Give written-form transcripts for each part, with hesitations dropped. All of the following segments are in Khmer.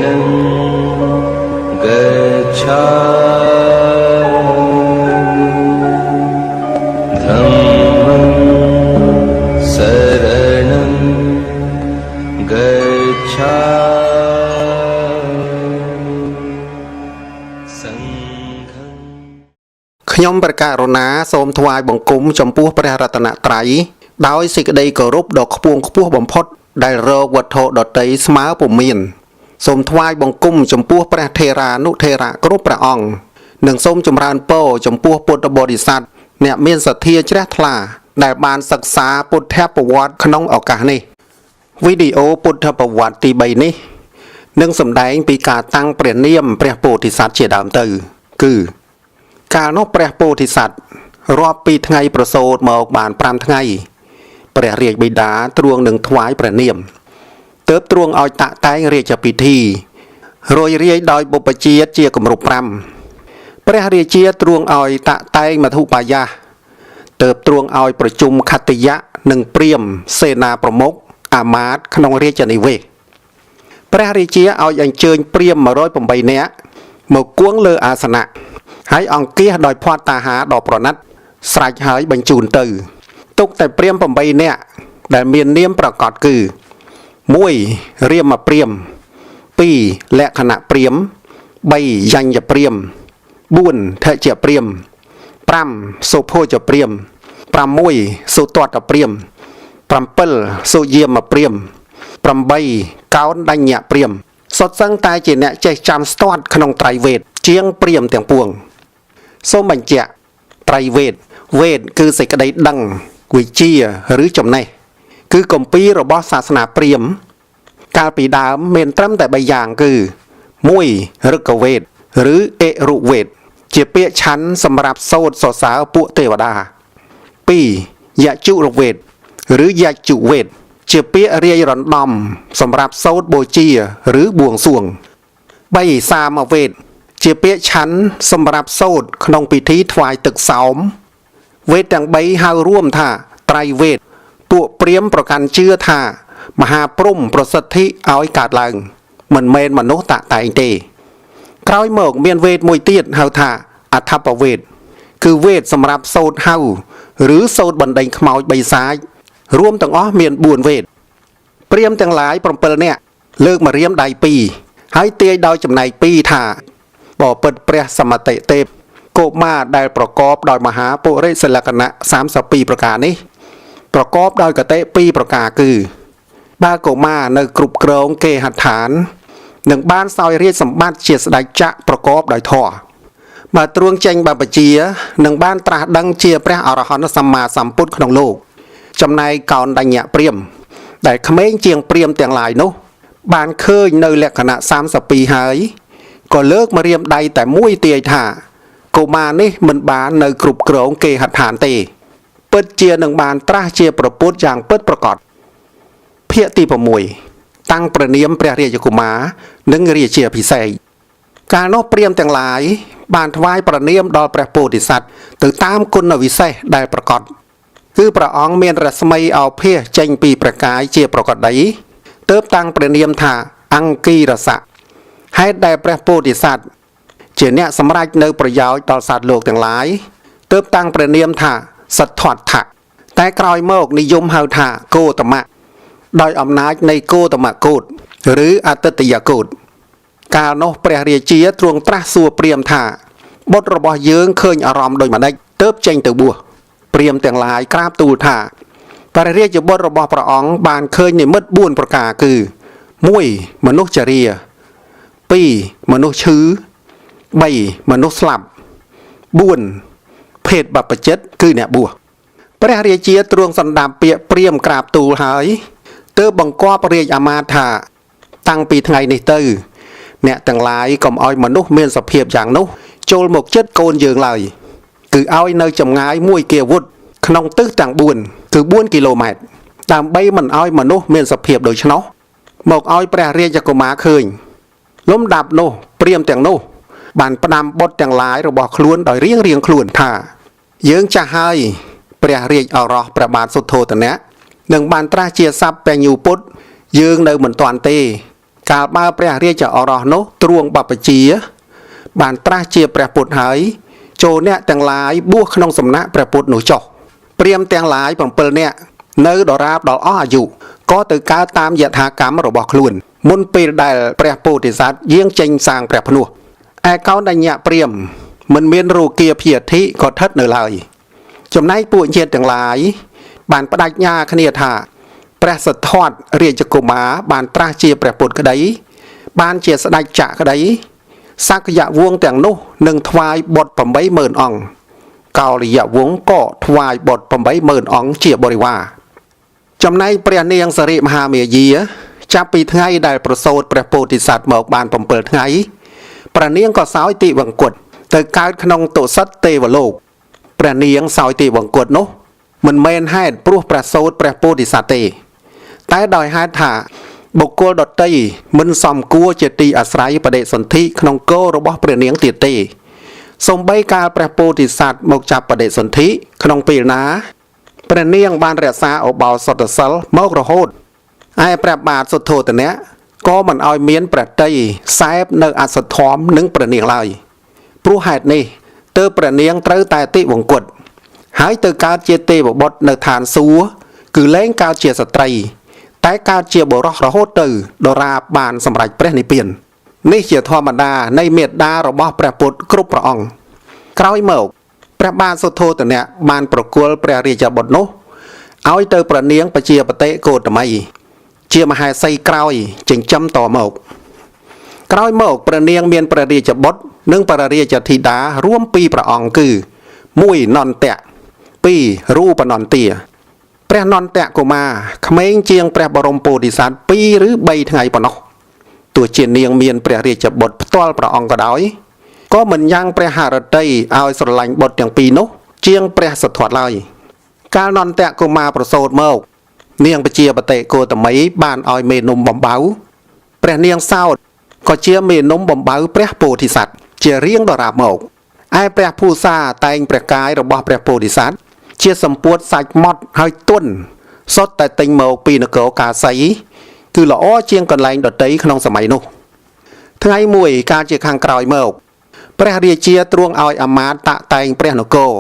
ខ្ញុំប្រកាសរណាសូមថ្វាយបង្គំចំពោះព្រះរតនត្រ័យដោយសេចក្តីគោរពដ៏ខ្ពង់ខ្ពស់បំផុតដែលរកវត្ថុដតីស្មើពុំមានសូមថ្វាយបង្គំចំពោះព្រះថេរានុថេរៈគ្រប់ព្រះអង្គនិងសូមចម្រើនពរចំពោះពុទ្ធបរិស័ទអ្នកមានសទ្ធាជ្រះថ្លាដែលបានសិក្សាពុទ្ធប្រវត្តិក្នុងឱកាសនេះវីដេអូពុទ្ធប្រវត្តិទី3នេះនឹងសម្ដែងពីការតាំងព្រះនាមព្រះពោធិសត្វជាដើមទៅគឺកាលនោះព្រះពោធិសត្វរាប់ពីថ្ងៃប្រសូតមកបាន5ថ្ងៃព្រះរាជបិតាទ្រង់នឹងថ្វាយព្រះនាមទើបទ្រង់ឲ្យតាក់តែងរាជពិធីរយរាយដោយបុព្វជេតជាគម្រប់5ព្រះរាជាទ្រង់ឲ្យតាក់តែងមធុបាយៈទើបទ្រង់ឲ្យប្រជុំខត្តយៈនិងព្រាហ្មណ៍សេនាប្រមុខអាមាត្យក្នុងរាជនិវេសព្រះរាជាឲ្យអញ្ជើញព្រាហ្មណ៍108នាក់មកគង់លើអាសនៈហើយអង្គាសដោយផាត់តាហាដ៏ប្រណិតស្រេចហើយបញ្ជូនទៅទុកតែព្រាហ្មណ៍8នាក់ដែលមាននាមប្រកបគឺ1រាមព្រាហ្មណ៍2លក្ខណៈព្រាហ្មណ៍3យញ្ញព្រាហ្មណ៍4ថេជព្រាហ្មណ៍5សុភោជព្រាហ្មណ៍6សុតតព្រាហ្មណ៍7សុយាមព្រាហ្មណ៍8កោនដញ្ញព្រាហ្មណ៍សុទ្ធសឹងតែជាអ្នកចេះចាំស្ទាត់ក្នុងត្រៃវេទជាងព្រាហ្មណ៍ទាំងពួងសូមបញ្ជាក់ត្រៃវេទវេទគឺសេចក្តីដឹងវិជ្ជាឬចំណេះគឺគម្ពីររបស់សាសនាព្រាហ្មណ៍កាលពីដើមមានត្រឹមតែ3យ៉ាងគឺ1ឫគវេទឬអិរុវេទជាពាក្យឆន្ទសម្រាប់សូត្រសរសើរពួកទេវតា2យជុរវេទឬយជុវេទជាពាក្យរាយរណ្ដំសម្រាប់សូត្របូជាឬបួងសួង3សាមវេទជាពាក្យឆន្ទសម្រាប់សូត្រក្នុងពិធីថ្វាយទឹកសោមវេទទាំង3ហៅរួមថាត្រៃវេទពួកព្រាហ្មណ៍ប្រកាន់ជឿថាមហាព្រហ្មប្រសិទ្ធិឲ្យកើតឡើងមិនមែនមនុស្សតាក់តែងទេក្រោយមកមានវេទមួយទៀតហៅថាអដ្ឋបវេទគឺវេទសម្រាប់សូត្រហៅឬសូត្របណ្ដេញខ្មោចបិសាចរួមទាំងអស់មាន4វេទព្រាហ្មណ៍ទាំងឡាយ7នាក់លើកមករៀមដៃ2ហើយទាយដោយចំណែក2ថាបបិទ្ធព្រះសមតិទេពកុមារដែលប្រកបដោយមហាពុរិសលក្ខណៈ32ប្រការនេះប្រកបដោយកតេ2ប្រការគឺបើកុមារនៅគ្រប់គ្រងគេហដ្ឋាននឹងបានសោយរាជសម្បត្តិជាស្ដេចចក្រប្រកបដោយធម៌បើទ្រង់ចេញបព្វជិនឹងបានត្រាស់ដឹងជាព្រះអរហន្តសម្មាសម្ពុទ្ធក្នុងលោកចំណែកកោនដញ្ញព្រាហ្មណ៍ដែលក្មេងជាងព្រាហ្មណ៍ទាំងឡាយនោះបានឃើញនៅលក្ខណៈ32ហើយក៏លើកមករៀមដៃតែមួយទាយថាកុមារនេះមិនបាននៅគ្រប់គ្រងគេហដ្ឋានទេពិតជានឹងបានត្រាស់ជាប្រពុតយ៉ាងពិតប្រាកដភាគទី6តាំងព្រះនាមព្រះរាជកុមារនិងរាជាភិសេកកាលនោះព្រាហ្មណ៍ទាំងឡាយបានថ្វាយព្រះនាមដល់ព្រះពោធិសត្វទៅតាមគុណវិសេសដែលប្រកបគឺព្រះអង្គមានរស្មីអោភាសចេញពីព្រះកាយជាប្រកបដីទើបតាំងព្រះនាមថាអង្គីរស័កហេតុដែលព្រះពោធិសត្វជាអ្នកសម្រេចនៅប្រយោជន៍ដល់សត្វលោកទាំងឡាយទើបតាំងព្រះនាមថាសទ្ធត្ថៈតែក្រោយមកនិយមហៅថាគោតមៈដោយអំណាចនៃគោតមកូតឬអតិតយកូតកាលនោះព្រះរាជាទ្រង់ត្រាស់សួរព្រាហ្មណ៍ថាបុត្ររបស់យើងឃើញអារម្មណ៍ដូចម្ដេចទើបចេញទៅបួសព្រាហ្មណ៍ទាំងឡាយក្រាបទូលថាព្រះរាជបុត្ររបស់ព្រះអង្គបានឃើញនិមិត្ត4ប្រការគឺ1មនុស្សចរា2មនុស្សឈឺ3មនុស្សស្លាប់4ភេទបព្វជិតគឺអ្នកបួសព្រះរាជាទ្រង់សន្តាប់ពាក្យព្រាហ្មណ៍ក្រាបទូលហើយទើបបង្គាប់រាជអាមាត្យថាតាំងពីថ្ងៃនេះទៅអ្នកទាំងឡាយកុំឲ្យមនុស្សមានសភាពយ៉ាងនោះចូលមកជិតកូនយើងឡើយគឺឲ្យនៅចម្ងាយ1គីឡូវុធក្នុងទិសទាំង4គឺ4គីឡូម៉ែត្រដើម្បីមិនឲ្យមនុស្សមានសភាពដូច្នោះមកឲ្យព្រះរាជកុមារឃើញលំដាប់នោះព្រាហ្មណ៍ទាំងនោះបានផ្ដាំបុត្រទាំងឡាយរបស់ខ្លួនដោយរៀងខ្លួនថាយើងចាស់ហើយព្រះរាជឱរសព្រះបាទសុទ្ធោទនៈនឹងបានត្រាស់ជាសัพពញ្ញូពុទ្ធយើងនៅមិនទាន់ទេ កាលបើព្រះរាជឱរសនោះទ្រួងបព្វជិបានត្រាស់ជាព្រះពុទ្ធហើយចូលអ្នកទាំងឡាយបួសក្នុងសំណាក់ព្រះពុទ្ធនោះចុះព្រាហ្មណ៍ទាំងឡាយ7នាក់នៅដរាបដល់អស់អាយុក៏ទៅកើតតាមយថាកម្មរបស់ខ្លួនមុនពេលដែលព្រះពោធិសត្វយាងចេញសាងព្រះភ្នោះឯកោណ្ឌញ្ញព្រាហ្មណ៍មិនមានរូគាភិអធិក៏ស្ថិតនៅឡើយចំណែកពួកញាតិទាំងឡាយបានបដិញ្ញាគ្នាថាព្រះសិទ្ធត្ថរាជកុមារបានត្រាស់ជាព្រះពុទ្ធក្តីបានជាស្ដេចចក្រក្តីសក្យវង្សទាំងនោះនឹងថ្វាយបុត្រ80000អង្គកោលយវង្សក៏ថ្វាយបុត្រ80000អង្គជាបរិវារចំណែកព្រះនាងសិរិមហាមាយាចាប់ពីថ្ងៃដែលប្រសូតព្រះពោធិសត្វមកបាន7ថ្ងៃព្រះនាងក៏សោយទីវង្គតទៅកើតក្នុងទុសិតទេវលោកព្រះនាងសោយទីវង្គតនោះមិនមែនហេតុព្រោះព្រះសូតព្រះពោធិសត្វទេតែដោយហេតុថាបុគ្គលដតីមិនសមគួរជាទីអាស្រ័យបដិសន្ធិក្នុងគោរបស់ព្រះនាងទៀតទេសូម្បីកាលព្រះពោធិសត្វមកចាប់បដិសន្ធិក្នុងពេលណាព្រះនាងបានរក្សាឧបោសថសិលមករហូតឯព្រះបាទសុទ្ធោទនៈក៏មិនឲ្យមានព្រះតីសែបនៅអសទ្ធមនឹងព្រះនាងឡើយព្រោះហេតុនេះទើបព្រះនាងត្រូវតែតិវង្គតហើយទៅកើតជាទេវបុត្រនៅឋានសួគ៌គឺលែងកើតជាស្ត្រីតែកើតជាបុរសរហូតទៅដរាបបានសម្រេចព្រះនិព្វាននេះជាធម្មតានៃមេត្តារបស់ព្រះពុទ្ធគ្រប់ព្រះអង្គក្រោយមកព្រះបាទសុទ្ធោទនៈបានប្រគល់ព្រះរាជបុត្រនោះឲ្យទៅព្រះនាងបជាបតិកោតមីជាមហេសីក្រោយចិញ្ចឹមតមកក្រោយមកព្រះនាងមានព្រះរាជបុត្រនិងព្រះរាជធីតារួម2ព្រះអង្គគឺ1នន្តៈ2រូបនន្ទាព្រះនន្តៈកុមារក្មេងជាងព្រះបរមពោធិសត្វ2ឬ3ថ្ងៃប៉ុណ្ណោះទោះជានាងមានព្រះរាជបុត្រផ្ទាល់ព្រះអង្គក៏ដោយក៏មិនយ៉ាងព្រះハរតីឲ្យស្រឡាញ់បុត្រទាំងពីរនោះជាងព្រះសិទ្ធត្ថឡើយកាលនន្តៈកុមារប្រសូតមកនាងបជាបតិកោតមីបានឲ្យមេនំបំបៅព្រះនាងសោតក៏ជាមេនំបំបៅព្រះពោធិសត្វជារៀងដរាបមកឯព្រះភូសាតែងព្រះកាយរបស់ព្រះពោធិសត្វជាសម្ពួតសាច់ម៉ត់ហើយទន់សុទ្ធតែទិញមកពីនគរកាសីគឺល្អជាងកន្លែងដតីក្នុងសម័យនោះថ្ងៃមួយកាលជាខាងក្រោយមកព្រះរាជាទ្រង់ឲ្យអាមាត្យតាក់តែងព្រះនគរ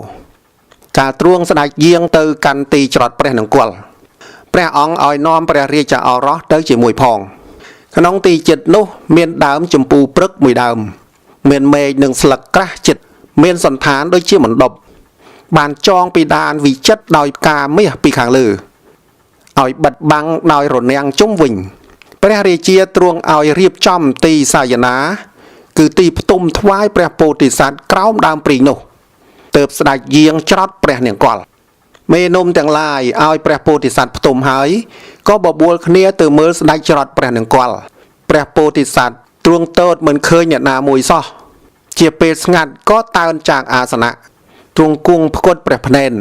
កាលទ្រង់ស្ដេចយាងទៅកាន់ទីច្រត់ព្រះនង្គ័លព្រះអង្គឲ្យនាំព្រះរាជឱរសទៅជាមួយផងក្នុងទីចិត្តនោះមានដើមចម្ពូព្រឹកមួយដើមមានមែកនិងស្លឹកក្រាស់ចិត្តមានសន្តានដូចជាមណ្ឌបបានចងពីដានវិចិត្រដោយផ្កាមាសពីខាងលើឲ្យបិទបាំងដោយរនាំងជុំវិញព្រះរាជាទ្រង់ឲ្យរៀបចំទីសាយនាគឺទីផ្ទុំថ្វាយព្រះពោធិសត្វក្រោមដើមព្រីងនោះទើបស្ដេចយាងច្រត់ព្រះនង្គ័លមេនំទាំងឡាយឲ្យព្រះពោធិសត្វផ្ទុំហើយក៏បបួលគ្នាទៅមើលស្ដេចច្រត់ព្រះនង្គ័លព្រះពោធិសត្វទ្រង់តូចមិនឃើញអ្នកណាមួយសោះជាពេលស្ងាត់ក៏តើនចាកអាសនៈទ្រង់គង់ផ្គត់ព្រះភ្នែន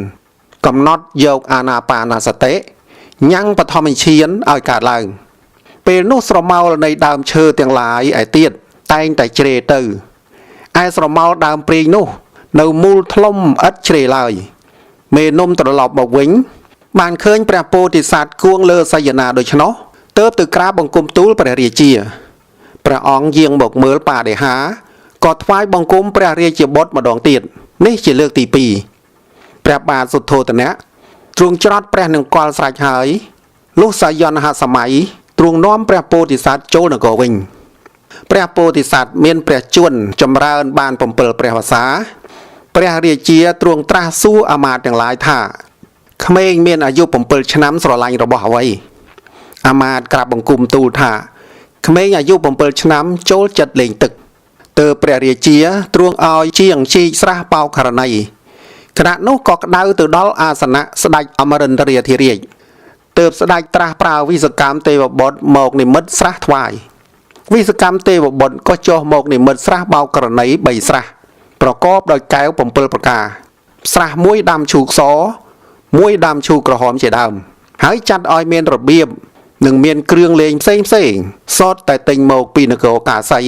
កំណត់យកអានាបាណសតិញ៉ាំងបឋមឈានឲ្យកើតឡើងពេលនោះស្រមោលនៃដើមឈើទាំងឡាយឯទៀតតែងតែជ្រេទៅឯស្រមោលដើមព្រីងនោះនៅមូលថ្លុំឥតជ្រេឡើយមេនំត្រឡប់មកវិញបានឃើញព្រះពោធិសត្វគួងលើសយនាដូច្នោះទើបទៅក្រាបបង្គំទូលព្រះរាជាព្រះអង្គយាងមកមើលបដិហាក៏ថ្វាយបង្គំព្រះរាជបុត្រម្ដងទៀតនេះជាលើកទី2ព្រះបាទសុទ្ធោទនៈទ្រង់ច្រត់ព្រះនង្គ័លស្រេចហើយលុះសាយនហសម័យទ្រង់នាំព្រះពោធិសត្វចូលនគរវិញព្រះពោធិសត្វមានព្រះជន្មចម្រើនបាន7ព្រះវស្សាព្រះរាជាទ្រង់ត្រាស់សួរអាមាត្យទាំងឡាយថាក្មេងមានអាយុ7ឆ្នាំស្រឡាញ់របស់អ្វីអាមាត្យក្រាបបង្គំទូលថាក្មេងអាយុ7ឆ្នាំចូលចិត្តលេងទឹកទើបព្រះរាជាទ្រង់ឲ្យជាងជីកស្រះបោករណីខណៈនោះក៏ក្តៅទៅដល់អាសនៈស្ដេចអមរិន្ទ្រាធិរាជទើបស្ដេចត្រាស់ប្រើវិសកម្មទេវបុត្រមកនិមិត្តស្រះថ្វាយវិសកម្មទេវបុត្រក៏ចុះមកនិមិត្តស្រះបោករណី3ស្រះប្រកបដោយកែវ7ប្រការស្រះមួយដាំឈូកសមួយដាំឈូកក្រហមជាដើមហើយចាត់ឲ្យមានរបៀបនិងមានគ្រឿងលេងផ្សេងសុទ្ធតែទិញមកពីនគរកាសី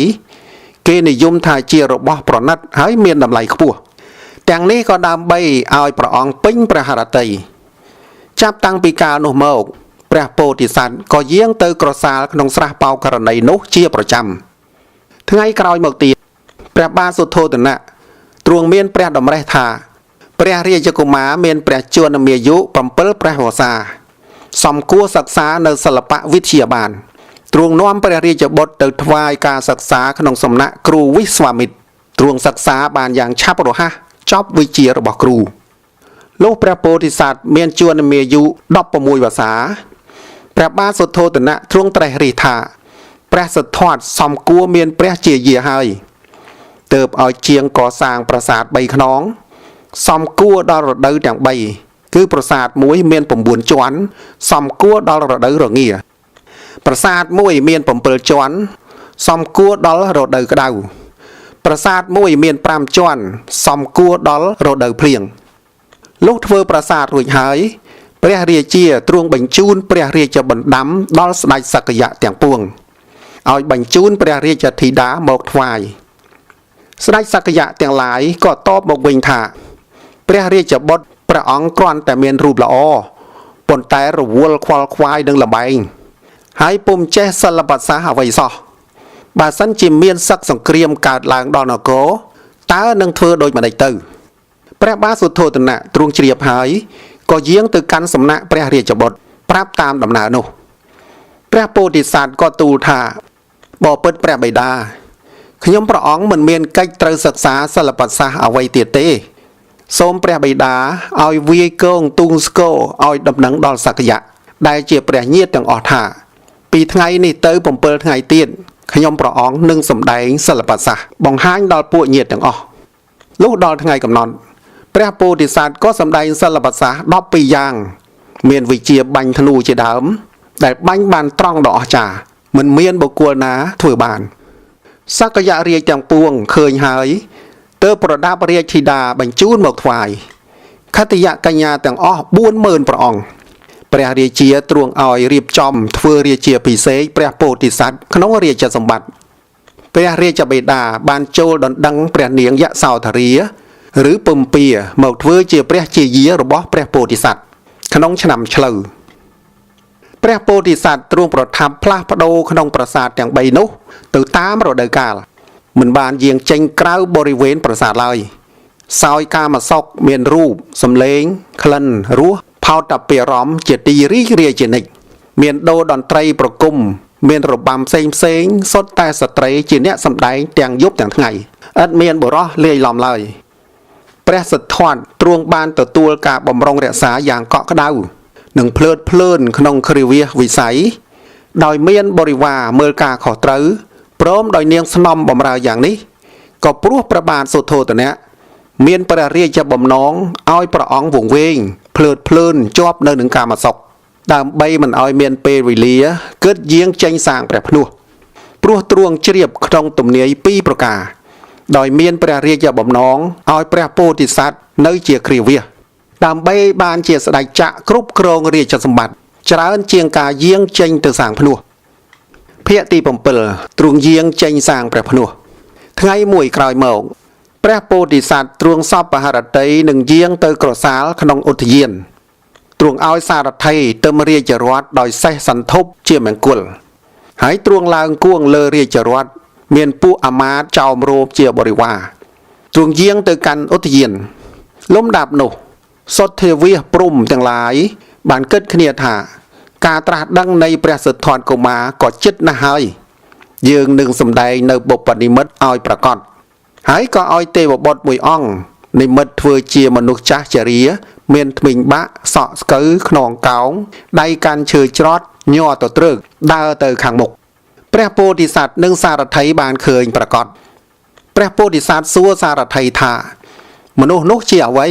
គេនិយមថាជារបស់ប្រណិតហើយមានតម្លៃខ្ពស់ទាំងនេះក៏ដើម្បីឲ្យព្រះអង្គពេញព្រះハរតីចាប់តាំងពីកាលនោះមក ព្រះពោធិសត្វក៏យាងទៅក្រសាលក្នុងស្រះបោករណីនោះជាប្រចាំថ្ងៃក្រោយមកទៀតព្រះបាទសុទ្ធោទនៈទ្រង់មានព្រះតម្រេះថាព្រះរាជកុមារមានព្រះជន្មាយុ7ព្រះវស្សាសំគួរសិក្សានៅសិល្បៈវិទ្យាបានទ្រង់នាំព្រះរាជបុត្រទៅថ្វាយការសិក្សាក្នុងសំណាក់គ្រូវិស្វាមិត្រទ្រង់សិក្សាបានយ៉ាងឆាប់រហ័សចប់វិជ្ជារបស់គ្រូលុះព្រះពោធិសត្វមានជន្មាយុ16វស្សាព្រះបាទសុទ្ធោទនៈទ្រង់ត្រេះរិះថាព្រះសិទ្ធត្ថសំគួរមានព្រះជាយាហើយទើបឲ្យជាងកសាងប្រាសាទ3ខ្នងសំគួរដល់រដូវទាំង3គឺប្រាសាទមួយមាន9ជាន់សំគួរដល់រដូវរងាប្រាសាទមួយមាន7ជាន់សំគួរដល់រដូវក្តៅប្រាសាទមួយមាន5ជាន់សំគួរដល់រដូវភ្លៀងលុះធ្វើប្រាសាទរួចហើយព្រះរាជាទ្រង់បញ្ជូនព្រះរាជបណ្ដាំដល់ស្ដេចសក្យៈទាំងពួងឲ្យបញ្ជូនព្រះរាជធីតាមកថ្វាយស្ដេចសក្យៈទាំងឡាយក៏តបមកវិញថាព្រះរាជបុត្រព្រះអង្គគ្រាន់តែមានរូបល្អប៉ុន្តែរវល់ខ្វល់ខ្វាយនឹងលបែងហើយពុំចេះសិល្បៈសាស្ត្រអ្វីសោះបើសិនជាមានសឹកសង្គ្រាមកើតឡើងដល់នគរតើនឹងធ្វើដូចម្តេចទៅព្រះបាទសុទ្ធោទនៈទ្រង់ជ្រាបហើយក៏យាងទៅកាន់សំណាក់ព្រះរាជបុត្រប្រាប់តាមដំណើរនោះព្រះពោធិសត្វក៏ទូលថាបបិទ្ធព្រះបិតាខ្ញុំព្រះអង្គមិនមានកិច្ចត្រូវសិក្សាសិល្បៈសាស្ត្រអ្វីទៀតទេសូមព្រះបិតាឲ្យវាយគងទូងស្គរឲ្យដំណឹងដល់សក្យៈដែលជាព្រះញាតិទាំងអស់ថាពីថ្ងៃនេះទៅ7ថ្ងៃទៀតខ្ញុំព្រះអង្គនឹងសម្ដែងសិល្បៈសាស្ត្របង្ហាញដល់ពួកញាតិទាំងអស់លុះដល់ថ្ងៃកំណត់ព្រះពោធិសត្វក៏សម្ដែងសិល្បៈសាស្ត្រ12យ៉ាងមានវិជ្ជាបាញ់ធ្នូជាដើមដែលបាញ់បានត្រង់ដ៏អស្ចារ្យមិនមានបុគ្គលណាធ្វើបានសក្យរាជទាំងពួងឃើញហើយទើបប្រដាប់រាជធីតាបញ្ជូនមកថ្វាយខត្តយកញ្ញាទាំងអស់40000ព្រះអង្គព្រះរាជាទ្រង់ឲ្យរៀបចំធ្វើរាជាភិសេកព្រះពោធិសត្វក្នុងរាជសម្បត្តិព្រះរាជបិតាបានចូលដណ្ដឹងព្រះនាងយសោធរាឬពំពាមកធ្វើជាព្រះជាយារបស់ព្រះពោធិសត្វក្នុងឆ្នាំឆ្លូវព្រះពោធិសត្វទ្រង់ប្រថាប់ផ្លាស់ប្ដូរក្នុងប្រាសាទទាំង3នោះទៅតាមរដូវកាលមិនបានយាងចេញក្រៅបរិវេណប្រាសាទឡើយសោយកាមសុខមានរូបសំឡេងក្លិនរសផោតពិរម្មជាទីរីករាយជានិច្ចមានដូរតន្ត្រីប្រគំមានរបាំផ្សេងសុទ្ធតែស្ត្រីជាអ្នកសម្ដែងទាំងយប់ទាំងថ្ងៃឥតមានបុរសលាយឡំឡើយព្រះសិទ្ធត្ថទ្រង់បានទទួលការបម្រុងរក្សាយ៉ាងកក់ក្ដៅនិងភ្លើតភ្លើនក្នុងគ្រាវាសវិស័យដោយមានបរិវារមើលការខុសត្រូវព្រមដោយនាងស្នំបម្រើយ៉ាងនេះក៏ព្រោះព្រះបាទសុទ្ធោទនៈមានព្រះរាជបំណងឲ្យព្រះអង្គវង្វេងភ្លើតភ្លើនជាប់នៅនឹងកាមសុខដើម្បីមិនឲ្យមានពេលវេលាគិតយាងចេញសាងព្រះភ្នោះព្រោះទ្រង់ជ្រាបក្នុងទំនាយ2ប្រការដោយមានព្រះរាជបំណងឲ្យព្រះពោធិសត្វនៅជាគ្រាវាសដើម្បីបានជាស្ដេចចក្រគ្រប់គ្រងរាជសម្បត្តិច្រើនជាងការយាងចេញទៅសាងភ្នោះភាគទី7ទ្រង់យាងចេញសាងព្រះភ្នោះថ្ងៃមួយក្រោយមកព្រះពោធិសត្វទ្រង់សពហរតីនឹងយាងទៅក្រសាលក្នុងឧទ្យានទ្រង់ឲ្យសារថីទៅរាជរថដោយសេះសន្ធប់ជាមង្គលហើយទ្រង់ឡើងគួងលើរាជរថមានពួកអាមាត្យចោមរោបជាបរិវារទ្រង់យាងទៅកាន់ឧទ្យានលំដាប់នោះសុទ្ធទេវាសព្រំទាំងឡាយបានគិតគ្នាថាការត្រាស់ដឹងនៃព្រះសិទ្ធត្ថកុមារក៏ជិតណាស់ហើយយើងនឹងសម្ដែងនៅបុព្វនិមិត្តឲ្យប្រកបហើយក៏ឲ្យទេវបុត្រមួយអង្គនិមិត្តធ្វើជាមនុស្សចាស់ជរាមានធ្មេញបាក់សក់ស្កូវខ្នងកោងដៃកាន់ឈើច្រត់ញ័រទៅត្រឹកដើរទៅខាងមុខព្រះពោធិសត្វនិងសារថីបានឃើញប្រកបព្រះពោធិសត្វសួរសារថីថាមនុស្សនោះជាអ្វី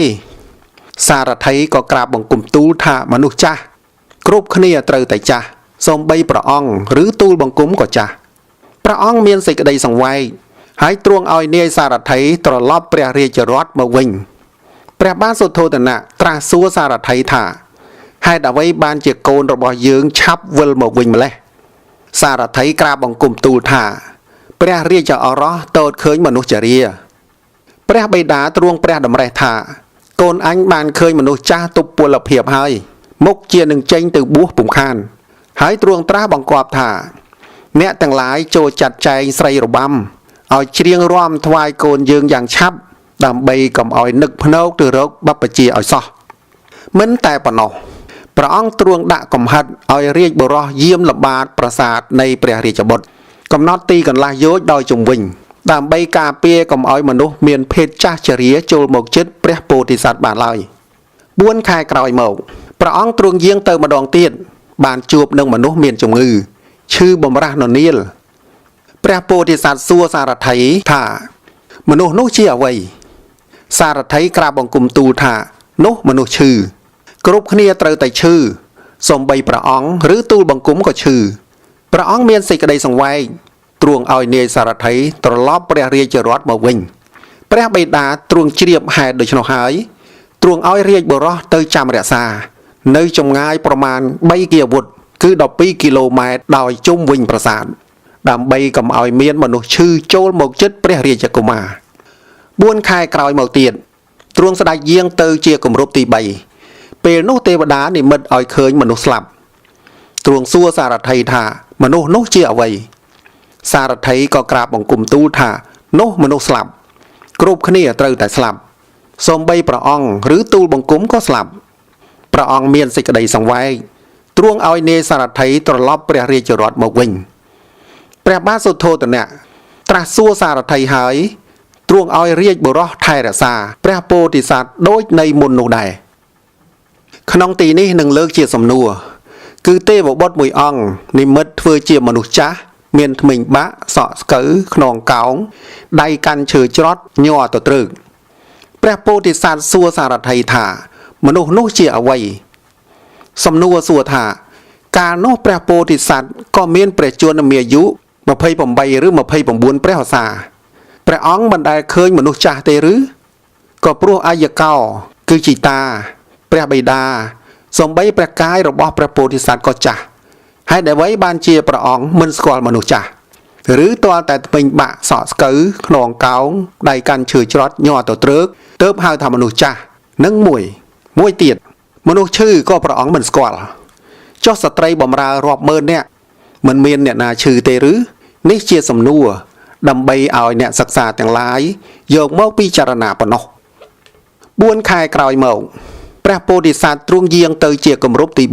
សារថីក៏ក្រាបបង្គំទូលថាមនុស្សចាស់គ្រប់គ្នាត្រូវតែចាស់សូម្បីព្រះអង្គឬទូលបង្គំក៏ចាស់ព្រះអង្គមានសេចក្តីសង្វេគហើយទ្រង់ឲ្យនាយសារថីត្រឡប់ព្រះរាជរថមកវិញព្រះបាទសុទ្ធោទនៈត្រាស់សួរសារថីថាហេតុអ្វីបានជាកូនរបស់យើងឆាប់វិលមកវិញម្លេះសារថីក្រាបបង្គំទូលថាព្រះរាជឱរសទតឃើញមនុស្សជរាព្រះបិតាទ្រង់ព្រះតម្រេះថាកូនអញបានឃើញមនុស្សចាស់ទប់ពលភាពហើយ មុខជានឹងចេញទៅបួសពុំខានហើយទ្រង់ត្រាស់បង្គាប់ថាអ្នកទាំងឡាយចូលចាត់ចែងស្រីរបាំឲ្យច្រៀងរាំថ្វាយកូនយើងយ៉ាងឆាប់ដើម្បីកុំឲ្យនឹកភ្នែកទៅរកបព្វជិឲ្យសោះមិនតែប៉ុណ្ណោះព្រះអង្គទ្រង់ដាក់កំហិតឲ្យរាជបុរសយាមល្បាតប្រាសាទនៃព្រះរាជបុត្រកំណត់ទីកន្លះយោជន៍ដោយជំវិញដើម្បីការពារកុំឲ្យមនុស្សមានភេទចាស់ជរាចូលមកជិតព្រះពោធិសត្វបានឡើយ4ខែក្រោយមកព្រះអង្គទ្រង់យាងទៅម្ដងទៀតបានជួបនឹងមនុស្សមានជំងឺឈឺបំរះននាលព្រះពោធិសត្វសួរសារថីថាមនុស្សនោះជាអ្វីសារថីក្រាបបង្គំទូលថានោះមនុស្សឈឺគ្រប់គ្នាត្រូវតែឈឺសំបីព្រះអង្គឬទូលបង្គំក៏ឈឺព្រះអង្គមានសេចក្តីសង្វេគទ្រង់ឲ្យនាយសារថីត្រឡប់ព្រះរាជរដ្ឋមកវិញព្រះបិតាទ្រង់ជ្រាបហេតុដូច្នោះហើយទ្រង់ឲ្យរាជបុរសទៅចាំរក្សានៅចម្ងាយប្រមាណ3គីវុធគឺ12គីឡូម៉ែត្រដោយជុំវិញប្រាសាទដើម្បីកុំឲ្យមានមនុស្សឈឺចូលមកជិតព្រះរាជកុមារ4ខែក្រោយមកទៀតទ្រង់ស្ដេចយាងទៅជាគម្រប់ទី3ពេលនោះទេវតានិមិត្តឲ្យឃើញមនុស្សស្លាប់ទ្រង់សួរសារថីថាមនុស្សនោះជាអ្វីសារថីក៏ក្រាបបង្គំទូលថានោះមនុស្សស្លាប់គ្រប់គ្នាត្រូវតែស្លាប់សូម្បីព្រះអង្គឬទូលបង្គំក៏ស្លាប់ព្រះអង្គមានសេចក្តីសង្វេគទ្រង់ឲ្យនាយសារថីត្រឡប់ព្រះរាជរដ្ឋមកវិញព្រះបាទសុទ្ធោទនៈត្រាស់សួរសារថីហើយទ្រង់ឲ្យរាជបុរសថែរក្សាព្រះពោធិសត្វដូចនៃមុននោះដែរក្នុងទីនេះនឹងលើកជាសំណួរគឺទេវបុត្រមួយអង្គនិមិត្តធ្វើជាមនុស្សចាស់មានធ្មេញបាក់សក់ស្កូវខ្នងកោងដៃកាន់ឈើច្រត់ញ័រទៅត្រឹកព្រះពោធិសត្វសួរសារថីថាមនុស្សនោះជាអ្វីសំណួរសួរថាកាលនោះព្រះពោធិសត្វក៏មានព្រះជន្មាយុ28ឬ29ព្រះវស្សាព្រះអង្គមិនដែលឃើញមនុស្សចាស់ទេឬក៏ព្រោះអាយកោគឺជីតាព្រះបិតាសំបីព្រះកាយរបស់ព្រះពោធិសត្វក៏ចាស់ហើយអ្វីបានជាព្រះអង្គមិនស្គាល់មនុស្សចាស់ឬទាល់តែធ្មេញបាក់សក់ស្កូវខ្នងកោងដៃកាន់ឈើច្រត់ញ័រទៅត្រឹកទើបហៅថាមនុស្សចាស់នឹងមួយទៀតមនុស្សឈឺក៏ព្រះអង្គមិនស្គាល់ចុះស្ត្រីបម្រើរាប់ម៉ឺននាក់មិនមានអ្នកណាឈឺទេឬនេះជាសំណួរដើម្បីឲ្យអ្នកសិក្សាទាំងឡាយយកមកពិចារណាប៉ុណ្ណោះ4ខែក្រោយមកព្រះពោធិសត្វទ្រង់យាងទៅជាគម្រប់ទី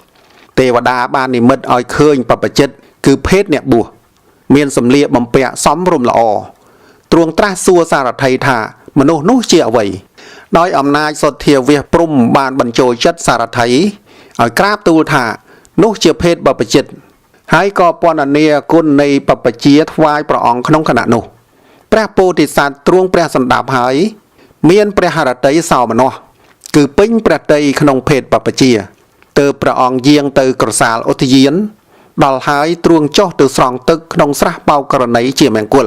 4ទេវតាបាននិមិត្តឲ្យឃើញបព្វជិតគឺភេទអ្នកបួសមានសម្លៀកបំពាក់សមរម្យល្អទ្រង់ត្រាស់សួរសារថីថាមនុស្សនោះជាអ្វីដោយអំណាចសុទ្ធាវាសព្រំបានបញ្ចូលចិត្តសារថីឲ្យក្រាបទូលថានោះជាភេទបព្វជិតហើយក៏ពណ៌នាគុណនៃបព្វជិថ្វាយព្រះអង្គក្នុងគណៈនោះព្រះពោធិសត្វទ្រង់ព្រះសណ្ដាប់ហើយមានព្រះហឫទ័យសោមនស្សគឺពេញព្រះតីក្នុងភេទបព្វជិទើបព្រះអង្គយាងទៅក្រសាលឧទ្យានដល់ហើយទ្រង់ចុះទៅស្រង់ទឹកក្នុងស្រះបោកករណីជាមង្គល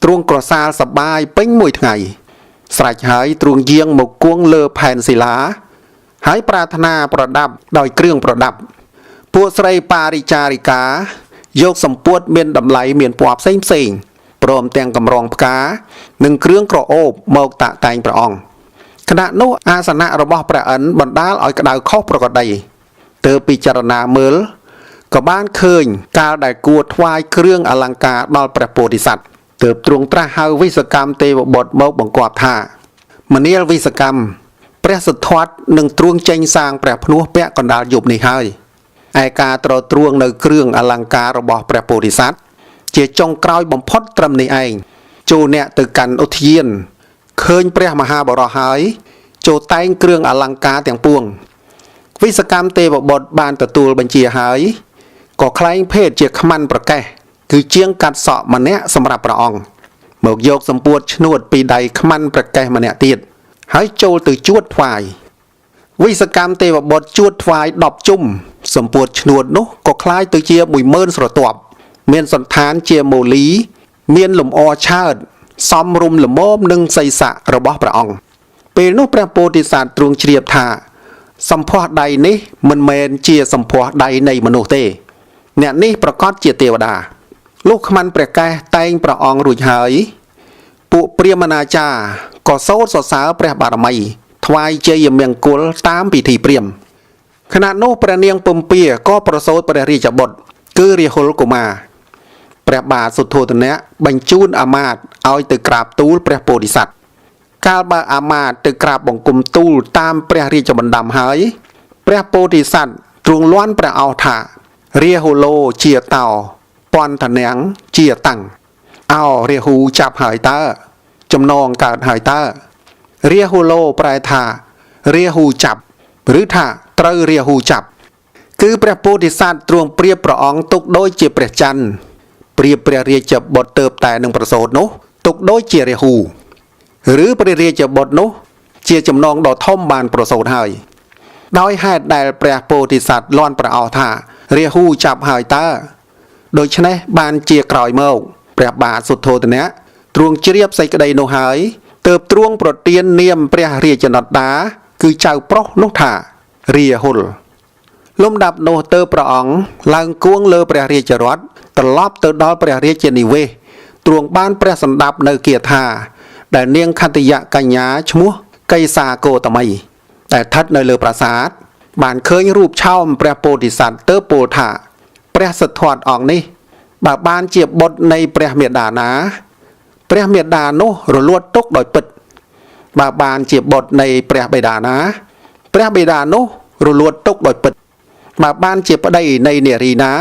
ទ្រង់ក្រសាលសប្បាយពេញមួយថ្ងៃស្រេចហើយទ្រង់យាងមកគង់លើផែនศิលាហើយប្រាថ្នាប្រដាប់ដោយគ្រឿងប្រដាប់ពួកស្រីបារិចារិកាយកសម្ពុតមានតម្លៃមានពណ៌ផ្សេងព្រមទាំងកម្រងផ្កានិងគ្រឿងក្រអូបមកតាក់តែងព្រះអង្គខណៈនោះអាសនៈរបស់ព្រះឥន្ទបណ្ដាលឲ្យក្តៅខុសប្រក្រតីទើបពិចារណាមើលក៏បានឃើញកាលដែលគួរថ្វាយគ្រឿងអលង្ការដល់ព្រះពោធិសត្វទើបទ្រង់ត្រាស់ហៅវិស្វកម្មទេវបុត្រមកបង្គាប់ថាមនាលវិស្វកម្មព្រះសិទ្ធត្ថនឹងទ្រង់ចេញសាងព្រះភ្នោះពាក់កណ្ដាលយប់នេះហើយឯការត្រទ្រង់នៅគ្រឿងអលង្ការរបស់ព្រះពោធិសត្វជាចុងក្រោយបំផុតត្រឹមនេះឯងចូលអ្នកទៅកាន់ឧទ្យានឃើញព្រះមហាបរោះហើយចូលតែងគ្រឿងអលង្ការទាំងពួងវិស្វកម្មទេវបុត្របានទទួលបញ្ជាហើយក៏ខ្លែងភេទជាខ្មាន់ប្រកេះគឺជាងកាត់សក់ម្នាក់សម្រាប់ព្រះអង្គមកយកសម្ពួតឈ្នួតពីដៃខ្មាន់ប្រកេះម្នាក់ទៀតហើយចូលទៅជួតថ្វាយវិស្វកម្មទេវបុត្រជួតថ្វាយ10ជុំសម្ពួតឈ្នួតនោះក៏คล้ายទៅជា 10000 ស្រទាប់មានសន្តានជាមូលីមានលំអឆើតសមរម្យល្មមនឹងសីស័ករបស់ព្រះអង្គពេលនោះព្រះពោធិសត្វទ្រង់ជ្រាបថាសម្ផស្សដៃនេះមិនមែនជាសម្ផស្សដៃនៃមនុស្សទេអ្នកនេះប្រកាសជាទេវតាលុះខ្មាន់ព្រះកេសតែងព្រះអង្គរួចហើយពួកព្រាហ្មណាចារ្យក៏សូត្រសរសើរព្រះបារមីថ្វាយជ័យមង្គលតាមពិធីព្រាហ្មណ៍ ขณะនោះព្រះនាងពំពាក៏ប្រសូតព្រះរាជបុត្រគឺរាហុលកុមារព្រះបាទសុទ្ធោទនៈបញ្ជូនអាមាត្យឲ្យទៅក្រាបទូលព្រះពោធិសត្វកាលបើអាមាត្យទៅក្រាបបង្គំទូលតាមព្រះរាជបណ្ដាំហើយព្រះពោធិសត្វទ្រង់លាន់ព្រះឱស្ឋថារាហុលោជាតោពន្ធនាងជាតាំងអោរាហូចាប់ហើយតើចំណងកើតហើយតើរាហុលោប្រែថារាហូចាប់ឬថាត្រូវរាហូចាប់គឺព្រះពោធិសត្វទ្រង់ប្រៀបព្រះអង្គទុកដូចជាព្រះច័ន្ទប្រៀបព្រះរាជបុត្រទៅតែនឹងប្រសូតនោះទុកដូចជារាហូឬព្រះរាជបុត្រនោះជាចំណងដ៏ធំបានប្រសូតហើយដោយហេតុដែលព្រះពោធិសត្វលាន់ព្រះឱស្ឋថារាហូចាប់ហើយតើដូច្នេះបានជាក្រោយមកព្រះបាទសុទ្ធោទនៈទ្រង់ជ្រាបសេចក្តីនោះហើយទើបទ្រង់ប្រទាននាមព្រះរាជនដាគឺចៅប្រុសនោះថារាហុលលំដាប់នោះទើបព្រះអង្គឡើងគួងលើព្រះរាជរថត្រឡប់ទៅដល់ព្រះរាជនិវេសទ្រង់បានព្រះសម្ដាប់នៅគាថាដែលនាងខត្តយកញ្ញាឈ្មោះកៃសាកោតមីដែលស្ថិតនៅលើប្រាសាទបានឃើញរូបឆោមព្រះពោធិសត្វទើបពោលថាព្រះសិទ្ធត្ថអង្គនេះបើបានជាបុត្រនៃព្រះមេដាណាព្រះមេដានោះរលត់ទុកដោយពិតបើបានជាបុត្រនៃព្រះបិតាណាព្រះបិតានោះរលត់ទុកដោយពិតបើបានជាប្តីនៃនារីណា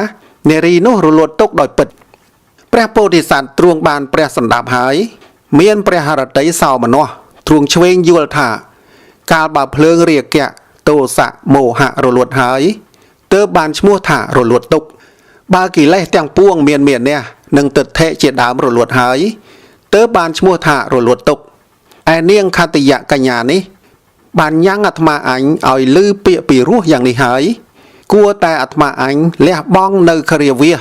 នារីនោះរលត់ទុកដោយពិតព្រះពោធិសត្វទ្រង់បានព្រះសម្ដាប់ហើយមានព្រះហឫទ័យសោមនស្សទ្រង់ឆ្វេងយល់ថាកាលបើភ្លើងរាគៈទោសៈមោហៈរលត់ហើយទើបបានឈ្មោះថារលត់ទុកបើកិលេសទាំងពួងមាននេះនឹងទិដ្ឋិជាដើមរលត់ហើយទើបបានឈ្មោះថារលត់ទុកឯនាងខត្តយកញ្ញានេះបានញ៉ាំងអាត្មាអញឲ្យឮពាក្យពីរោះយ៉ាងនេះហើយគួរតែអាត្មាអញលះបង់នៅគរាវាស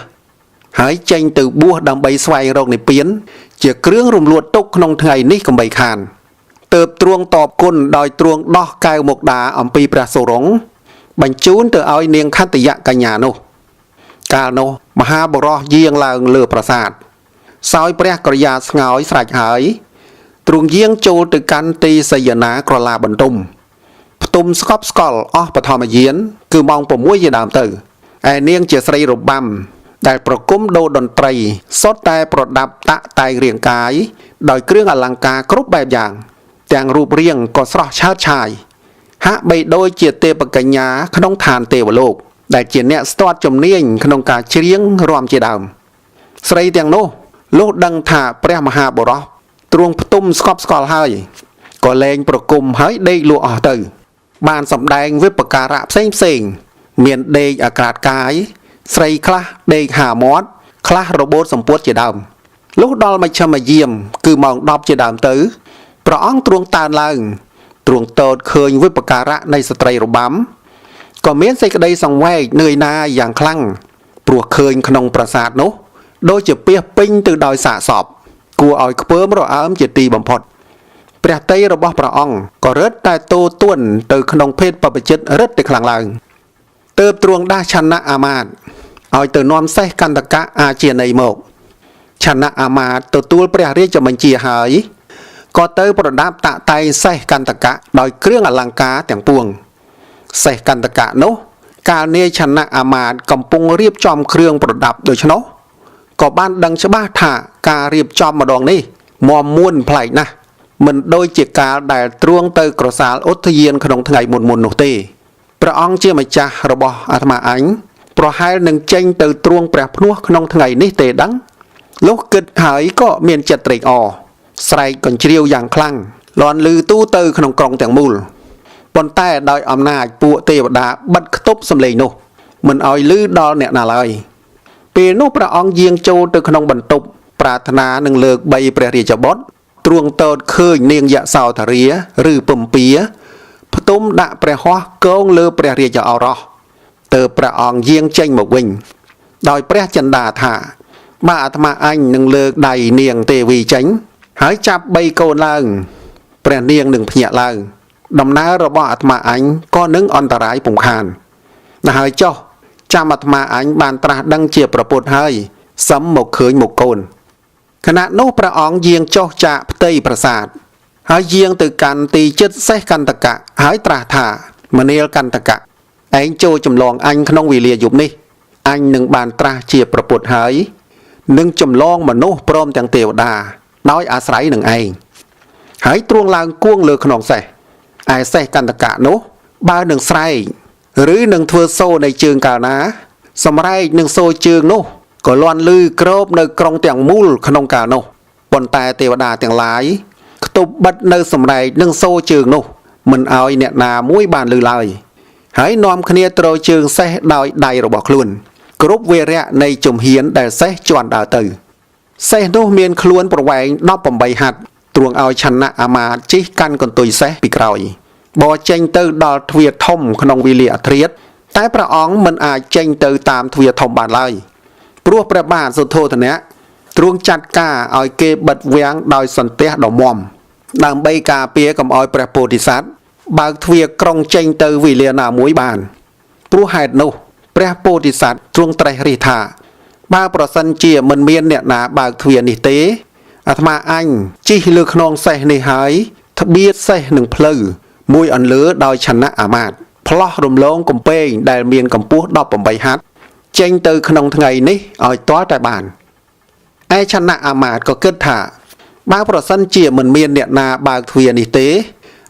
ហើយចេញទៅបួសដើម្បីស្វែងរកនិព្វានជាគ្រឿងរំលួតទុកក្នុងថ្ងៃនេះកុំបីខានទើបទ្រង់តបគុណដោយទ្រង់ដោះកែវមុកដាអំពីព្រះសុរង្សបញ្ជូនទៅឲ្យនាងខត្តយកញ្ញានោះកាលនោះមហាបុរសយាងឡើងលើប្រាសាទសោយព្រះក្រយាស្ងោយស្រេចហើយទ្រង់យាងចូលទៅកាន់ទីសយនាក្រឡាបន្ទុំផ្ទុំស្កប់ស្កល់អស់បឋមយានគឺម៉ោង6ជាដើមទៅឯនាងជាស្រីរបាំដែលប្រគំដូរតន្ត្រីសុទ្ធតែប្រដាប់តាក់តែងរាងកាយដោយគ្រឿងអលង្ការគ្រប់បែបយ៉ាងទាំងរូបរាងក៏ស្រស់ឆើតឆាយហាក់បីដូចជាទេពកញ្ញាក្នុងឋានទេវលោកដែលជាអ្នកស្ទាត់ជំនាញក្នុងការច្រៀងរាំជាដើមស្រីទាំងនោះលុះដឹងថាព្រះមហាបុរសទ្រង់ផ្ទុំស្កប់ស្កល់ហើយក៏លែងប្រគំហើយដេកលក់អស់ទៅបានសម្ដែងវិបការៈផ្សេងមានដេកអាក្រាតកាយស្រីខ្លះដេកហាមាត់ខ្លះរបូតសម្ពុតជាដើមលុះដល់មជ្ឈមយាមគឺម៉ោង10ជាដើមទៅព្រះអង្គទ្រង់តើនឡើងទ្រង់តោតឃើញវិបការៈនៃស្ត្រីរបាំក៏មានសេចក្តីសង្វេគនឿយណាយយ៉ាងខ្លាំងព្រោះឃើញក្នុងប្រាសាទនោះដូចជាពាសពេញទៅដោយសាកសពគួរឲ្យខ្ពើមរអើមជាទីបំផុតព្រះតីរបស់ព្រះអង្គក៏រឹតតែតូទួនទៅក្នុងភេទបព្វជិតរឹតតែខ្លាំងឡើងទើបទ្រង់ដាស់ឆាណៈអាមាត្យឲ្យទៅនាំសេះកន្តកៈអាជាណីមកឆាណៈអាមាត្យទទួលព្រះរាជបញ្ជាហើយក៏ទៅប្រដាប់តាក់តែងសេះកន្តកៈដោយគ្រឿងអលង្ការទាំងពួងសេះកន្តកៈនោះកាលនាយឆាណៈអាមាត្យកំពុងរៀបចំគ្រឿងប្រដាប់ដូច្នោះក៏បានដឹងច្បាស់ថាការរៀបចំម្ដងនេះមាំមួនប្លែកណាស់មិនដូចជាកាលដែលទ្រង់ទៅក្រសាលឧទ្យានក្នុងថ្ងៃមុននោះទេព្រះអង្គជាម្ចាស់របស់អាត្មាអញប្រហែលនឹងចេញទៅទ្រង់ព្រះភ្នោះក្នុងថ្ងៃនេះទេដឹងលុះគិតហើយក៏មានចិត្តត្រេកអរស្រែកកញ្ជ្រៀវយ៉ាងខ្លាំងលាន់ឮទូទៅក្នុងក្រុងទាំងមូលប៉ុន្តែដោយអំណាចពួកទេវតាបិទខ្ទប់សម្លេងនោះមិនឲ្យឮដល់អ្នកណាឡើយពេលនោះព្រះអង្គយាងចូលទៅក្នុងបន្ទប់ប្រាថ្នានឹងលើកបីព្រះរាជបុត្រទ្រង់តោតឃើញនាងយសោធរាឬពំពាផ្ទុំដាក់ព្រះហស្ថគងលើព្រះរាជឱរសទើបព្រះអង្គយាងចេញមកវិញដោយព្រះចិន្តាថាបើអាត្មាអញនឹងលើកដៃនាងទេវីចេញហើយចាប់3កូនឡើងព្រះនាងនឹងភ្ញាក់ឡើងដំណើររបស់អាត្មាអញក៏នឹងអន្តរាយពុំខានណាស់ហើយចុះចាំអាត្មាអញបានត្រាស់ដឹងជាប្រពុតហើយសឹមមកឃើញមកកូនខណៈនោះព្រះអង្គយាងចុះចាកផ្ទៃប្រាសាទហើយយាងទៅកាន់ទីជិតសេះកន្តកៈហើយត្រាស់ថាមនាលកន្តកៈ ឯងចូលចម្លងអញក្នុងវេលាយប់នេះអញនឹងបានត្រាស់ជាប្រពុតហើយនឹងចម្លងមនុស្សព្រមទាំងទេវតាដោយអាស្រ័យនឹងឯងហើយទ្រង់ឡើងគួងលើខ្នងសេះឯសេះកន្តកៈនោះបើនឹងស្រែកឬនឹងធ្វើសូរនៃជើងកាលណាសម្រែកនឹងសូរជើងនោះក៏លាន់លឺក្របនៅក្រុងទាំងមូលក្នុងកាលនោះប៉ុន្តែទេវតាទាំងឡាយខ្ទប់បិទនៅសម្រែកនឹងសូរជើងនោះមិនឲ្យអ្នកណាមួយបានលឺឡើយហើយនាំគ្នាទ្រជើងសេះដោយដៃរបស់ខ្លួនគ្រប់វេរៈនៃជំហានដែលសេះជន់ដើរទៅសេះនោះមានខ្លួនប្រវែង18ហត្ថទ្រង់ឲ្យឆន្ទៈអាមាត្យជិះកាន់កន្ទុយសេះពីក្រោយបរចេញទៅដល់ទ្វារធំក្នុងវេលាអធ្រាត្រតែព្រះអង្គមិនអាចចេញទៅតាមទ្វារធំបានឡើយព្រោះព្រះបាទសុទ្ធោទនៈទ្រង់ចាត់ការឲ្យគេបិទវាំងដោយសន្ទះដ៏មាំដើម្បីការពារកុំឲ្យព្រះពោធិសត្វបើកទ្វារក្រុងចេញទៅវេលាណាមួយបានព្រោះហេតុនោះព្រះពោធិសត្វទ្រង់ត្រេះរិះថាបើប្រសិនជាមិនមានអ្នកណាបើកទ្វារនេះទេអាត្មាអញជិះលើខ្នងសេះនេះហើយត្បៀតសេះនឹងផ្លូវមួយអន្លើដោយឆន្ទៈអាមាត្យផ្លោះរំលងកំពែងដែលមានកម្ពស់18ហត្ថចេញទៅក្នុងថ្ងៃនេះឲ្យទាល់តែបានឯឆន្ទៈអាមាត្យក៏គិតថាបើប្រសិនជាមិនមានអ្នកណាបើកទ្វារនេះទេ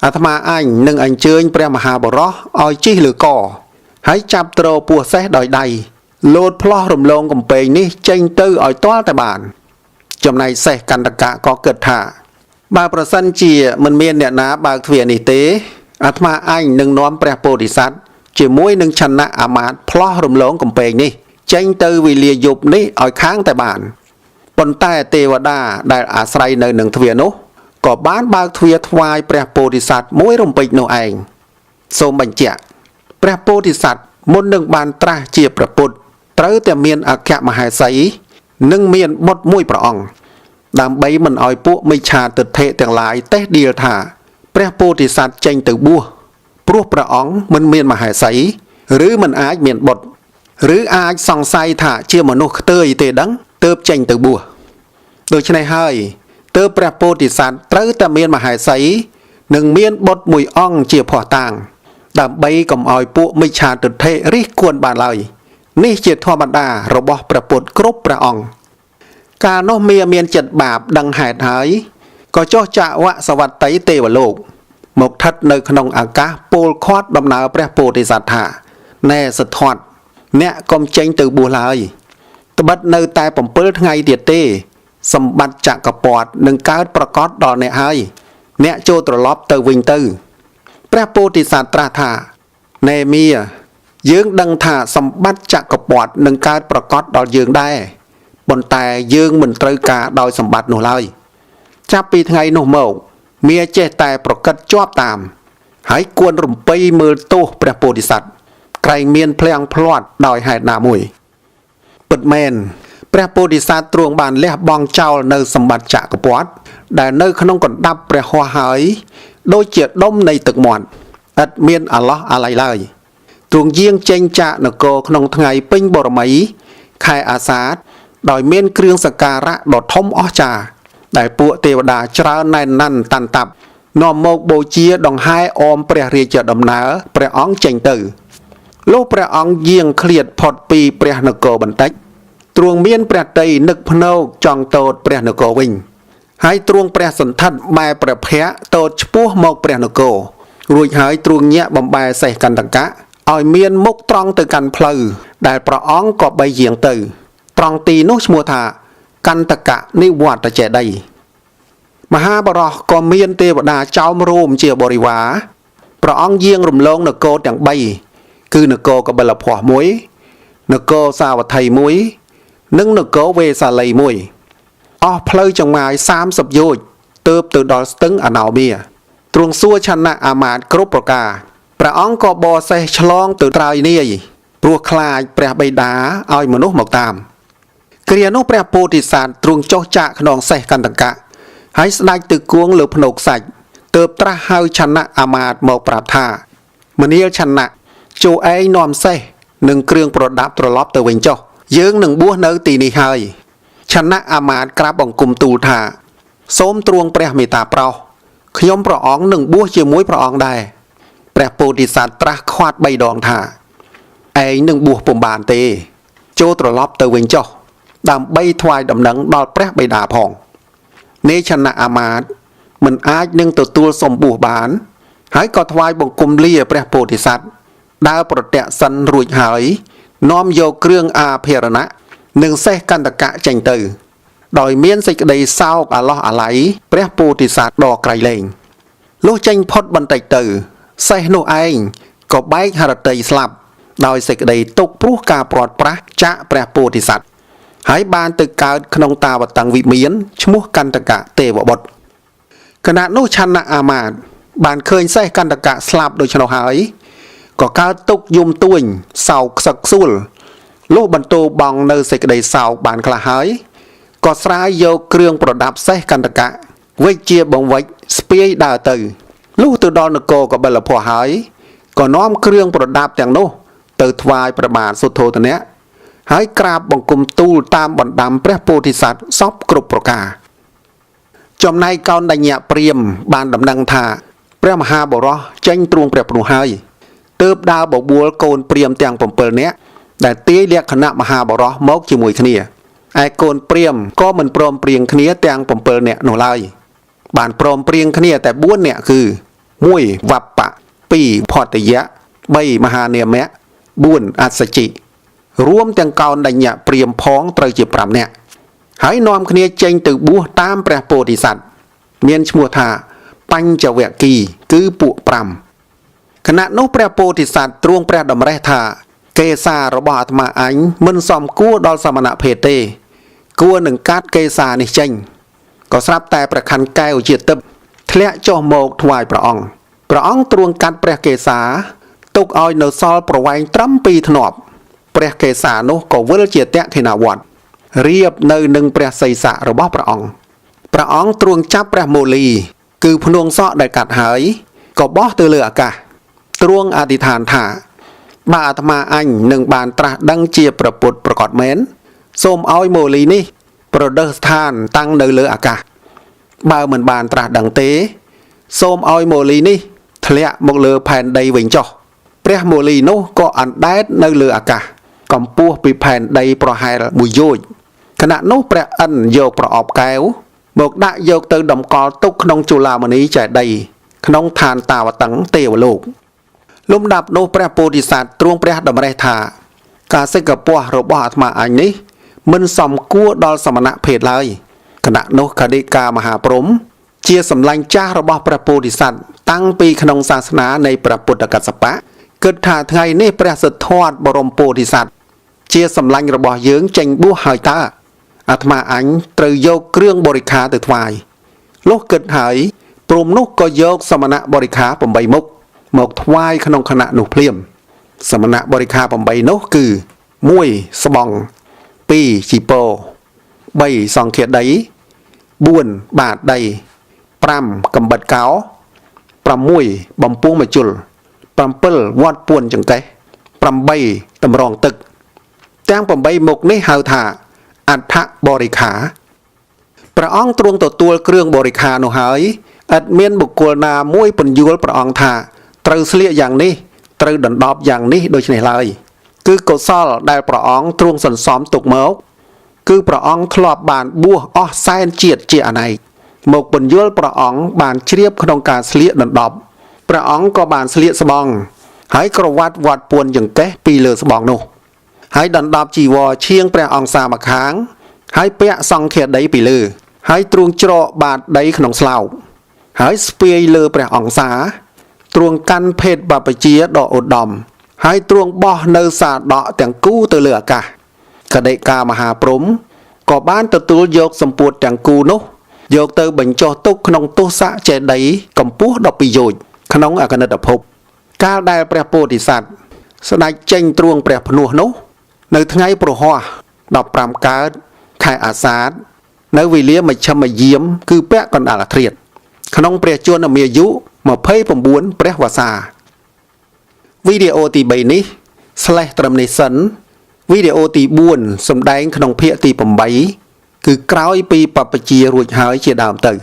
អាត្មាអញនឹងអញ្ជើញព្រះមហាបរោះឲ្យជិះលើកហើយចាប់ទ្រពោះសេះដោយដៃលោតផ្លោះរំលងកំពែងនេះចេញទៅឲ្យទាល់តែបានចំណែកសេះកន្តកៈក៏គិតថាបើប្រសិនជាមិនមានអ្នកណាបើកទ្វារនេះទេអាត្មាអញនឹងនាំព្រះពោធិសត្វជាមួយនឹងឆន្ទៈអាមាត្យផ្លោះរំលងកំពែងនេះចេញទៅវេលាយប់នេះឲ្យខាងតែបានប៉ុន្តែទេវតាដែលអាស្រ័យនៅនឹងទ្វារនោះក៏បានបើកទ្វារថ្វាយព្រះពោធិសត្វមួយរំពេចនោះឯងសូមបញ្ជាក់ព្រះពោធិសត្វមុននឹងបានត្រាស់ជាព្រះពុទ្ធត្រូវតែមានអគ្គមហេសីនិងមានបុត្រមួយព្រះអង្គដើម្បីមិនឲ្យពួកមិច្ឆាទិដ្ឋិទាំងឡាយតេះដៀលថាព្រះពោធិសត្វចេញទៅបួសព្រោះព្រះអង្គមិនមានមហេសីឬមិនអាចមានបុត្រឬអាចសង្ស័យថាជាមនុស្សខ្ទើយទេដឹងទើបចេញទៅបួសដូច្នេះហើយទើបព្រះពោធិសត្វត្រូវតែមានមហេសីនិងមានបុត្រមួយអង្គជាភ័ស្តុតាងដើម្បីកុំឲ្យពួកមិច្ឆាទិដ្ឋិរិះគន់បានឡើយនេះជាធម្មតារបស់ព្រះពុទ្ធគ្រប់ព្រះអង្គកាលនោះមានចិត្តបាបដឹងហេតុហើយក៏ចុះចាក់វៈសវត្តីទេវលោកមកស្ថិតនៅក្នុងអាកាសពោលខាត់ដំណើរព្រះពោធិសត្វថាណែសធាត់អ្នកកុំចេញទៅបួសឡើយត្បិតនៅតែ7ថ្ងៃទៀតទេសម្បត្តិចក្រពត្តិនឹងកើតប្រកបដល់អ្នកហើយអ្នកចូលត្រឡប់ទៅវិញទៅព្រះពោធិសត្វត្រាស់ថាណែមីយើងដឹងថាសម្បត្តិចក្រពត្តិនឹងកើតប្រកបដល់យើងដែរប៉ុន្តែយើងមិនត្រូវការដោយសម្បត្តិនោះឡើយចាប់ពីថ្ងៃនោះមកមាចេះតែប្រកិតជាប់តាមហើយគួនរំពៃមើលទោសព្រះពោធិសត្វក្រែងមានភ្លៀងភ្លាត់ដោយហេតុណាមួយពិតមែនព្រះពោធិសត្វទ្រង់បានលះបង់ចោលនៅសម្បត្តិចក្រពត្តិដែលនៅក្នុងកណ្ដាប់ព្រះហស្ថហើយដូចជាដុំនៃទឹកមាត់ឥតមានអាឡោះអាល័យឡើយទ្រង់យាងចេញចាកនគរក្នុងថ្ងៃពេញបរមីខែអាសាឍដោយមានគ្រឿងសក្ការៈដ៏ធំអស្ចារ្យដែលពួកទេវតាច្រើនណែនណាន់តាន់តាប់នាំមកបូជាដង្ហែអមព្រះរាជដំណើរព្រះអង្គចេញទៅលុះព្រះអង្គយាងឃ្លាតផុតពីព្រះនគរបន្តិចទ្រង់មានព្រះទ័យនឹកភ្នែកចង់តូតព្រះនគរវិញហើយទ្រង់ព្រះសន្ធិដ្ឋបែរព្រះភ័ក្ត្រតូតឆ្ពោះមកព្រះនគររួចហើយទ្រង់ញាក់បំបែសេះកន្តកៈឲ្យមានមុខត្រង់ទៅកាន់ផ្លូវដែលព្រះអង្គក៏បីយាងទៅត្រង់ទីនោះឈ្មោះថាកន្តកនិវត្តចេតិយមហាបរោះក៏មានទេវតាចោមរោមជាបរិវារព្រះអង្គយាងរំលងនគរទាំង3គឺនគរកបិលភ័ស្ត្រ1នគរសាវត្ថី1និងនគរវេសាលី1អស់ផ្លូវចម្ងាយ30យោជន៍ទើបទៅដល់ស្ទឹងអណោមាទ្រង់សួរឆន្ទៈអាមាត្យគ្រប់ប្រការព្រះអង្គក៏បរសេះឆ្លងទៅត្រើយនាយព្រោះខ្លាចព្រះបិតាឲ្យមនុស្សមកតាមគ្រានោះព្រះពោធិសត្វទ្រង់ចុះចាកខ្នងសេះកន្តកៈហើយស្ដេចទៅគួងលើភ្នែកសាច់ទើបត្រាស់ហៅឆន្ទៈអាមាត្យមកប្រាប់ថាមនាលឆន្ទៈចូលឯងនាំសេះនិងគ្រឿងប្រដាប់ត្រឡប់ទៅវិញចុះយើងនឹងបួសនៅទីនេះហើយឆន្ទៈអាមាត្យក្រាបបង្គំទូលថាសូមទ្រង់ព្រះមេត្តាប្រោសខ្ញុំព្រះអង្គនឹងបួសជាមួយព្រះអង្គដែរព្រះពោធិសត្វត្រាស់ខាត់3ដងថា ឯងនឹងបួសពុំបានទេចូលត្រឡប់ទៅវិញចុះដើម្បីថ្វាយដំណឹងដល់ព្រះបិតាផងនេឆណៈអាមាត្យមិនអាចនឹងទទួលសំបួសបានហើយក៏ថ្វាយបង្គំលាព្រះពោធិសត្វដើរប្រតិសិនរួចហើយនាំយកគ្រឿងអាភរណៈនិងសេះកន្តកៈចេញទៅដោយមានសេចក្តីសោកអាឡោះអាល័យព្រះពោធិសត្វដ៏ក្រៃលែងលុះចេញផុតបន្តិចទៅសេះនោះឯងក៏បែកហរតីស្លាប់ដោយសេចក្តីទុក្ខព្រោះការព្រាត់ប្រាសចាក់ព្រះពោធិសត្វហើយបានទៅកើតក្នុងតាវតੰវិមានឈ្មោះកន្តកៈទេវបុត្រគណៈនោះឆន្ទៈអាមាត្យបានឃើញសេះកន្តកៈស្លាប់ដូច្នោះហើយក៏កើតទុក្ខយំទួញសោកខ្សឹកខ្សួលលុះបន្ទោបង់នៅសេចក្តីសោកបានខ្លះហើយក៏ស្រាយយកគ្រឿងប្រដាប់សេះកន្តកៈវិជ្ជាបង្វិចស្ពាយដើរទៅលុះទៅដល់នគរកបិលភពហើយក៏នាំគ្រឿងប្រដាប់ទាំងនោះទៅថ្វាយព្រះបាទសុទ្ធោទនៈហើយក្រាបបង្គំទូលតាមបណ្ដាំព្រះពោធិសត្វសពគ្រប់ប្រការចំណែកកោណ្ឌញ្ញព្រាហ្មណ៍បានដំណឹងថាព្រះមហាបុរសចេញទ្រង់ព្រះព្រំហើយទើបដើរបបួលកូនព្រាហ្មណ៍ទាំង7នាក់ដែលទាយលក្ខណៈមហាបុរសមកជាមួយគ្នាឯកូនព្រាហ្មណ៍ក៏មិនព្រមព្រៀងគ្នាទាំង7នាក់នោះឡើយបានព្រមព្រៀងគ្នាតែ4នាក់គឺ1វប្បៈ2ផតយៈ3មហានាមៈ4អស្សជិរួមទាំងកោណ្ឌញ្ញព្រាហ្មណ៍ផងត្រូវជា5នាក់ហើយនាំគ្នាចេញទៅបួសតាមព្រះពោធិសត្វមានឈ្មោះថាបញ្ចវគិគឺពួក5ខណៈនោះព្រះពោធិសត្វទ្រង់ព្រះតម្រេះថាកេសារបស់អាត្មាអញមិនសមគួរដល់សមណភេទទេគួរនឹងកាត់កេសានេះចេញក៏ស្រាប់តែព្រះខ័នកែវជាទឹកធ្លាក់ចុះមកថ្វាយព្រះអង្គទ្រង់កាត់ព្រះកេសាទុកឲ្យនៅសល់ប្រវែងត្រឹម2ធ្នាប់ព្រះកេសានោះក៏វិលជាតេខិណាវត្តរៀបនៅនឹងព្រះសីស័ករបស់ព្រះអង្គទ្រង់ចាប់ព្រះមូលីគឺភ្នួងសក់ដែលកាត់ហើយក៏បោះទៅលើអាកាសទ្រង់អធិដ្ឋានថាបើអាត្មាអញនឹងបានត្រាស់ដឹងជាព្រះពុទ្ធប្រកបមែនសូមឲ្យមូលីនេះប្រដេសស្ថានតាំងនៅលើអាកាសបើមិនបានត្រាស់ដឹងទេសូមឲ្យមូលីនេះធ្លាក់មកលើផែនដីវិញចុះព្រះមូលីនោះក៏អណ្ដែតនៅលើអាកាសកម្ពស់ពីផែនដីប្រហែល1យោជន៍ខណៈនោះព្រះឥន្ទយកប្រអប់កែវមកដាក់យកទៅតម្កល់ទុកក្នុងជូឡាមនីចេតិយក្នុងឋានតាវតੰទេវលោកលំដាប់នោះព្រះពោធិសត្វទ្រង់ព្រះតម្រេះថាការសិក្ខាពស់របស់អាត្មាអញនេះមិនសមគួរដល់សមណភេទឡើយគណៈនោះខដិកាមហាព្រហ្មជាសម្លាញ់ចាស់របស់ព្រះពោធិសត្វតាំងពីក្នុងសាសនានៃព្រះពុទ្ធកស្សបៈគិតថាថ្ងៃនេះព្រះសិទ្ធត្ថបរមពោធិសត្វជាសម្លាញ់របស់យើងចេញបួសហើយតើអាត្មាអញត្រូវយកគ្រឿងបរិខាទៅថ្វាយលុះគិតហើយព្រហ្មនោះក៏យកសមណបរិខា8មុខមកថ្វាយក្នុងគណៈនោះភ្លាមសមណបរិខា8នោះគឺ1ស្បង់2ជីពោ3សង្ឃាដី4បាតដី5កំបិតកោ6បំពង់មជុល7វត្តពួនចង្កេះ8តម្រងទឹកទាំង8មុខនេះហៅថាអដ្ឋបរិខាព្រះអង្គទ្រង់ទទួលគ្រឿងបរិខានោះហើយឥតមានបុគ្គលណាមួយពន្យល់ព្រះអង្គថាត្រូវស្លៀកយ៉ាងនេះត្រូវដណ្ដប់យ៉ាងនេះដូចនេះឡើយគឺកុសលដែលព្រះអង្គទ្រង់សន្សំទុកមកគឺព្រះអង្គធ្លាប់បានបួសអស់សែនជាតិជាអនេកមកពន្យល់ព្រះអង្គបានជ្រាបក្នុងការស្លៀកដណ្ដប់ព្រះអង្គក៏បានស្លៀកស្បង់ហើយក្រវ៉ាត់វត្តពួនចង្កេះពីលើស្បង់នោះហើយដណ្ដប់ជីវរឈៀងព្រះអង្គសាមកខាងហើយពាក់សង្ឃាដីពីលើហើយទ្រង់ច្រកបាតដីក្នុងស្លោកហើយស្ពាយលើព្រះអង្គសាទ្រង់កាន់ភេទបព្វជិដ៏ឧត្តមហើយទ្រង់បោះនៅសាដកទាំងគូទៅលើអាកាសកដិកាមហាព្រហ្មក៏បានទទួលយកសម្ពួតទាំងគូនោះយកទៅបញ្ចុះទុកក្នុងទុស័កចេតិយកម្ពស់12យោជន៍ក្នុងអគនិតភពកាលដែលព្រះពោធិសត្វស្ដេចចេញទ្រង់ព្រះភ្នោះនោះនៅថ្ងៃប្រហ័ស15កើតខែអាសាឍនៅវេលាមជ្ឈិមយាមគឺពាក់កណ្ដាលអាធ្រាត្រក្នុងព្រះជន្មាយុ29ព្រះវស្សាវីដេអូទី3នេះ/ត្រឹមនេះសិនវីដេអូទី4សម្ដែងក្នុងភាគទី8គឺក្រោយពីបព្វជិរួចហើយជាដើមទៅ